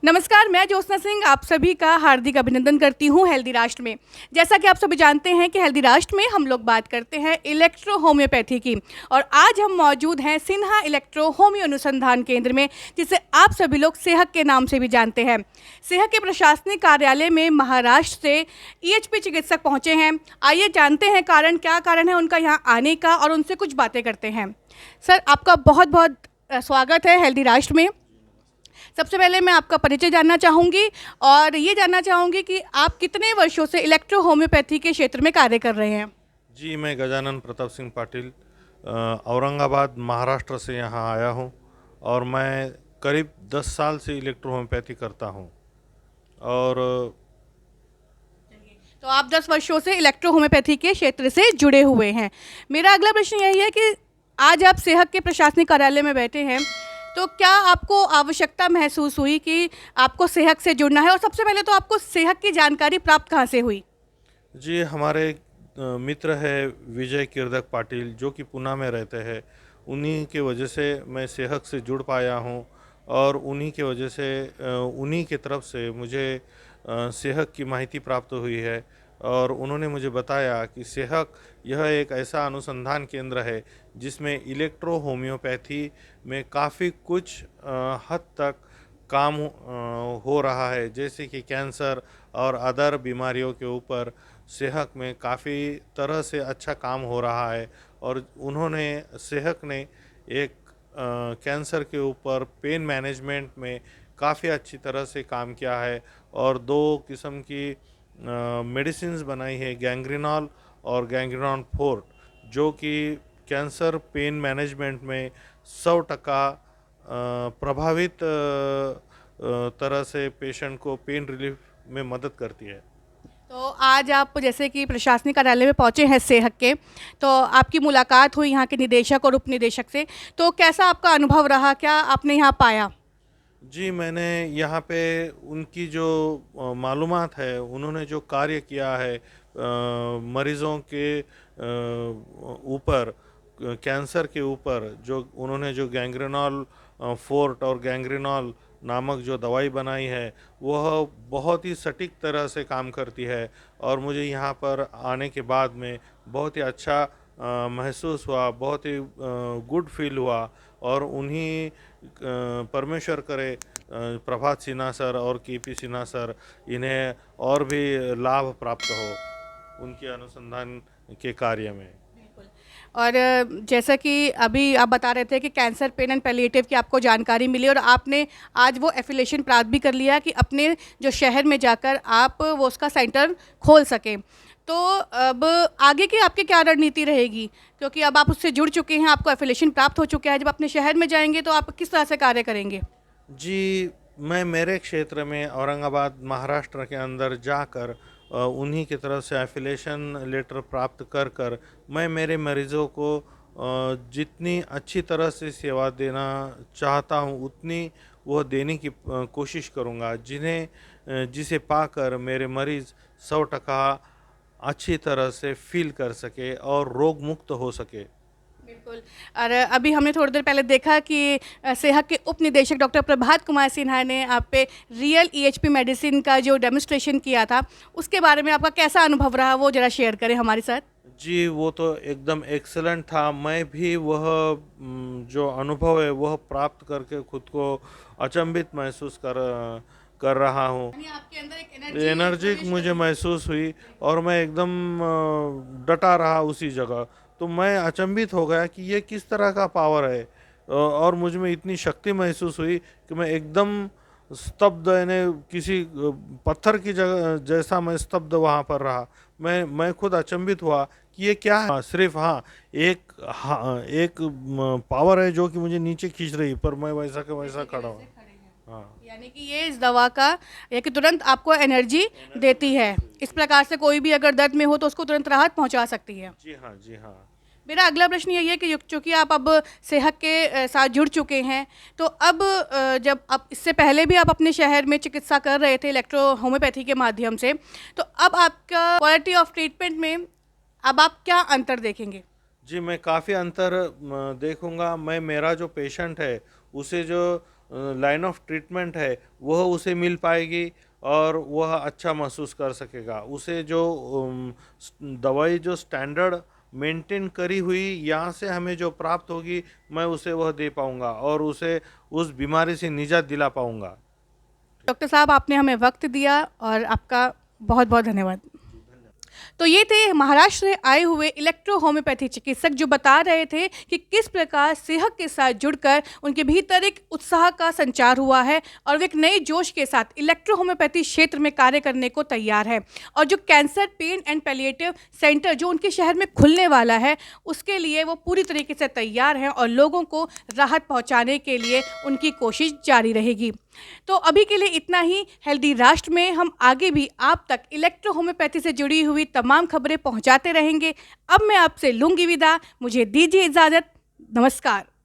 नमस्कार, मैं ज्योत्सना सिंह आप सभी का हार्दिक अभिनंदन करती हूँ हेल्दी राष्ट्र में। जैसा कि आप सभी जानते हैं कि हेल्दी राष्ट्र में हम लोग बात करते हैं इलेक्ट्रो होम्योपैथी की और आज हम मौजूद हैं सिन्हा इलेक्ट्रो होम्यो अनुसंधान केंद्र में, जिसे आप सभी लोग सेहक के नाम से भी जानते हैं। सेहक के प्रशासनिक कार्यालय में महाराष्ट्र से ईएचपी चिकित्सक पहुँचे हैं। आइए जानते हैं क्या कारण है उनका यहाँ आने का और उनसे कुछ बातें करते हैं। सर, आपका बहुत बहुत स्वागत है हेल्दी राष्ट्र में। सबसे पहले मैं आपका परिचय जानना चाहूँगी और ये जानना चाहूँगी कि आप कितने वर्षों से इलेक्ट्रो होम्योपैथी के क्षेत्र में कार्य कर रहे हैं। जी, मैं गजानन प्रताप सिंह पाटिल औरंगाबाद महाराष्ट्र से यहाँ आया हूँ और मैं करीब 10 साल से इलेक्ट्रो होम्योपैथी करता हूँ। और तो आप 10 वर्षों से इलेक्ट्रो होम्योपैथी के क्षेत्र से जुड़े हुए हैं। मेरा अगला प्रश्न यही है कि आज आप सेहक के प्रशासनिक कार्यालय में बैठे हैं, तो क्या आपको आवश्यकता महसूस हुई कि आपको सेहक से जुड़ना है और सबसे पहले तो आपको सेहक की जानकारी प्राप्त कहाँ से हुई? जी, हमारे मित्र है विजय किरदक पाटिल जो कि पुणे में रहते हैं। उन्हीं के वजह से मैं सेहक से जुड़ पाया हूँ और उन्हीं के वजह से उन्हीं के तरफ से मुझे सेहक की माहिती प्राप्त हुई है। और उन्होंने मुझे बताया कि सेहक यह एक ऐसा अनुसंधान केंद्र है जिसमें इलेक्ट्रो होम्योपैथी में काफ़ी कुछ हद तक काम हो रहा है, जैसे कि कैंसर और अदर बीमारियों के ऊपर सेहक में काफ़ी तरह से अच्छा काम हो रहा है। और उन्होंने सेहक ने एक कैंसर के ऊपर पेन मैनेजमेंट में काफ़ी अच्छी तरह से काम किया है और दो किस्म की मेडिसिन्स बनाई है, गैंग्रीनॉल और गैंग्रीनॉल फोर्ट, जो कि कैंसर पेन मैनेजमेंट में 100% प्रभावित तरह से पेशेंट को पेन रिलीफ में मदद करती है। तो आज आप जैसे कि प्रशासनिक कार्यालय में पहुंचे हैं सेहक के, तो आपकी मुलाकात हुई यहाँ के निदेशक और उपनिदेशक से, तो कैसा आपका अनुभव रहा, क्या आपने यहाँ पाया? जी, मैंने यहाँ पे उनकी जो मालूमात है, उन्होंने जो कार्य किया है मरीज़ों के ऊपर, कैंसर के ऊपर, जो उन्होंने जो गैंग्रीनॉल फोर्ट और गैंग्रीनॉल नामक जो दवाई बनाई है, वह बहुत ही सटीक तरह से काम करती है। और मुझे यहाँ पर आने के बाद में बहुत ही अच्छा महसूस हुआ, बहुत ही गुड फील हुआ। और उन्हीं परमेश्वर करे प्रभात सिन्हा सर और केपी सिन्हा सर इन्हें और भी लाभ प्राप्त हो उनके अनुसंधान के कार्य में। और जैसा कि अभी आप बता रहे थे कि कैंसर पेन एंड पैलिएटिव की आपको जानकारी मिली और आपने आज वो एफिलिएशन प्राप्त भी कर लिया कि अपने जो शहर में जाकर आप वो उसका सेंटर खोल सकें। तो अब आगे की आपकी क्या रणनीति रहेगी, क्योंकि अब आप उससे जुड़ चुके हैं, आपको एफिलिएशन प्राप्त हो चुका है, जब अपने शहर में जाएंगे तो आप किस तरह से कार्य करेंगे? जी, मैं मेरे क्षेत्र में औरंगाबाद महाराष्ट्र के अंदर जाकर उन्हीं की तरफ से एफिलिएशन लेटर प्राप्त कर कर मैं मेरे मरीज़ों को जितनी अच्छी तरह से सेवा देना चाहता हूँ उतनी वह देने की कोशिश करूँगा, जिसे पाकर मेरे मरीज़ 100% अच्छी तरह से फील कर सके और रोग मुक्त हो सके। बिल्कुल। और अभी हमने थोड़ी देर पहले देखा कि सेहक के उप निदेशक डॉक्टर प्रभात कुमार सिन्हा ने आप पे रियल ईएचपी मेडिसिन का जो डेमोन्स्ट्रेशन किया था, उसके बारे में आपका कैसा अनुभव रहा, वो ज़रा शेयर करें हमारे साथ। जी, वो तो एकदम एक्सीलेंट था। मैं भी वह जो अनुभव है वह प्राप्त करके खुद को अचंभित महसूस कर रहा हूँ। यानी आपके अंदर एक एनर्जी एनर्जी प्रवेश कर मुझे रही महसूस हुई और मैं एकदम डटा रहा उसी जगह। तो मैं अचंभित हो गया कि ये किस तरह का पावर है। और मुझ में इतनी शक्ति महसूस हुई कि मैं एकदम स्तब्ध, यानी किसी पत्थर की जगह जैसा मैं स्तब्ध वहाँ पर रहा। मैं खुद अचंभित हुआ कि ये क्या है। सिर्फ हाँ, एक पावर है जो कि मुझे नीचे खींच रही, पर मैं वैसा के वैसा वैसे के खड़ा वैसे हूँ। खड़े हैं। हाँ, यानी कि ये इस दवा का ये कि तुरंत आपको एनर्जी देती है। इस प्रकार से कोई भी अगर दर्द में हो तो उसको तुरंत राहत पहुंचा सकती है। जी हाँ, जी हाँ। मेरा अगला प्रश्न यही है कि चूँकि आप अब सेहत के साथ जुड़ चुके हैं, तो अब जब आप इससे पहले भी आप अपने शहर में चिकित्सा कर रहे थे इलेक्ट्रो होम्योपैथी के माध्यम से, तो अब आपका क्वालिटी ऑफ ट्रीटमेंट में अब आप क्या अंतर देखेंगे? जी, मैं काफ़ी अंतर देखूँगा। मैं मेरा जो पेशेंट है उसे जो लाइन ऑफ ट्रीटमेंट है वह उसे मिल पाएगी और वह अच्छा महसूस कर सकेगा। उसे जो दवाई जो स्टैंडर्ड मेंटेन करी हुई यहाँ से हमें जो प्राप्त होगी, मैं उसे वह दे पाऊँगा और उसे उस बीमारी से निजात दिला पाऊँगा। डॉक्टर साहब, आपने हमें वक्त दिया और आपका बहुत बहुत धन्यवाद। तो ये थे महाराष्ट्र से आए हुए इलेक्ट्रो होम्योपैथी चिकित्सक, जो बता रहे थे कि किस प्रकार सेहत के साथ जुड़कर उनके भीतर एक उत्साह का संचार हुआ है और वे एक नए जोश के साथ इलेक्ट्रो होम्योपैथी क्षेत्र में कार्य करने को तैयार है। और जो cancer pen and palliative centre जो उनके शहर में खुलने वाला है, उसके लिए वो पूरी तरीके से तैयार हैं और लोगों को राहत पहुंचाने के लिए उनकी कोशिश जारी रहेगी। तो अभी के लिए इतना ही। हेल्दी राष्ट्र में हम आगे भी आप तक इलेक्ट्रो होम्योपैथी से जुड़ी हुई तमाम खबरें पहुंचाते रहेंगे। अब मैं आपसे लूंगी विदा, मुझे दीजिए इजाज़त। नमस्कार।